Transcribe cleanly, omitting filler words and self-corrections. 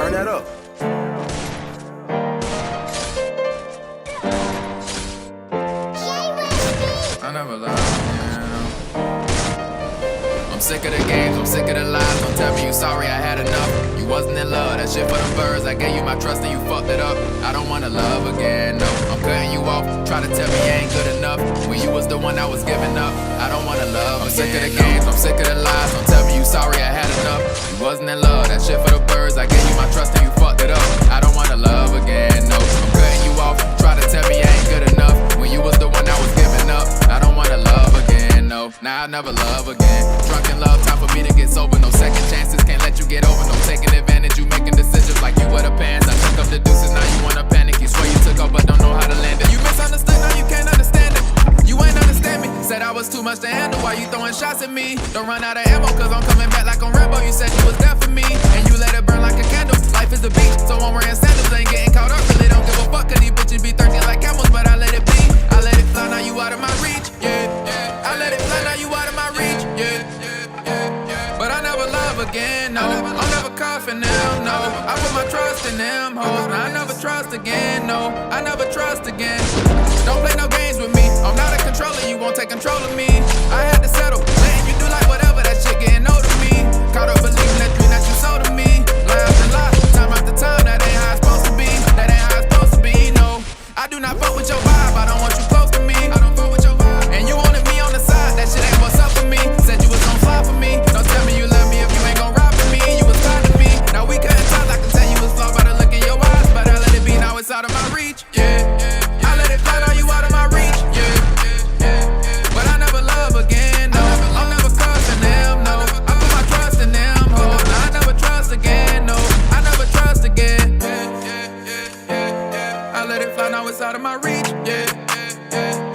Turn that up. I never lied, I'm sick of the games, I'm sick of the lies. Don't tell me you sorry, I had enough. You wasn't in love, that shit for them birds. I gave you my trust and you fucked it up. I don't wanna love again, no. I'm cutting you off, try to tell me you ain't good enough when you was the one that was giving up. I don't wanna love again. I'm sick of the games, I'm sick of the lies. Don't tell me you sorry, I had enough. You wasn't in love, that shit for the birds. I gave you my trust and you fucked it up. I don't wanna love again, no. I'm cutting you off, try to tell me you ain't good enough when you was the one that was giving up. I don't wanna love again, no. Nah, I'll never love again. Drunk in love, time for me to get sober. No second chances, can't let you get over. No taking advantage, you making decisions like you were the pants. I took up the deuces, now you wanna panic. You swear you took off, but don't know how to land it. You misunderstood, now you can't understand it. You ain't understand me. Said I was too much to handle, why you throwing shots at me? Don't run out of ammo, cause I'm coming back like on Rambo. You said you was there for me, and you let it burn like a candle. Life is a beach, so I'm wearing sandals. Ain't getting caught up, really don't give a fuck. Cause these bitches be thirsty like camels, but I let it be. I let it fly, now you out of my reach, yeah. I let it fly, now you out of my reach, yeah. But I never love again, no. I'm never coughing them, no. I put my trust in them hoes. Now I never trust again, no. I never trust again. Don't play no games with me. I'm not a controller, you won't take control of me. I had to settle, letting you do like whatever. That shit getting old to me. Caught up believing that dream that you sold to me. Lie after lie, time after time. That ain't how it's supposed to be. That ain't how it's supposed to be, no. I do not fuck with your vibe, I don't want you close to me. I don't fuck with your vibe. And you wanted me on the side, that shit ain't what's up for me. Said you was gon' fly for me. Don't tell me you love me if you ain't gon' ride for me. You was kind to me. Now we couldn't talk, I can tell you was flawed by the look in your eyes. But I let it be, now it's out of my reach, yeah. I let it fly, now you out of my reach, yeah. But I never love again, no. I'm never cussing them, no. I put my trust in them hoes. Now I never trust again, no. I never trust again. I let it fly, now it's out of my reach, yeah.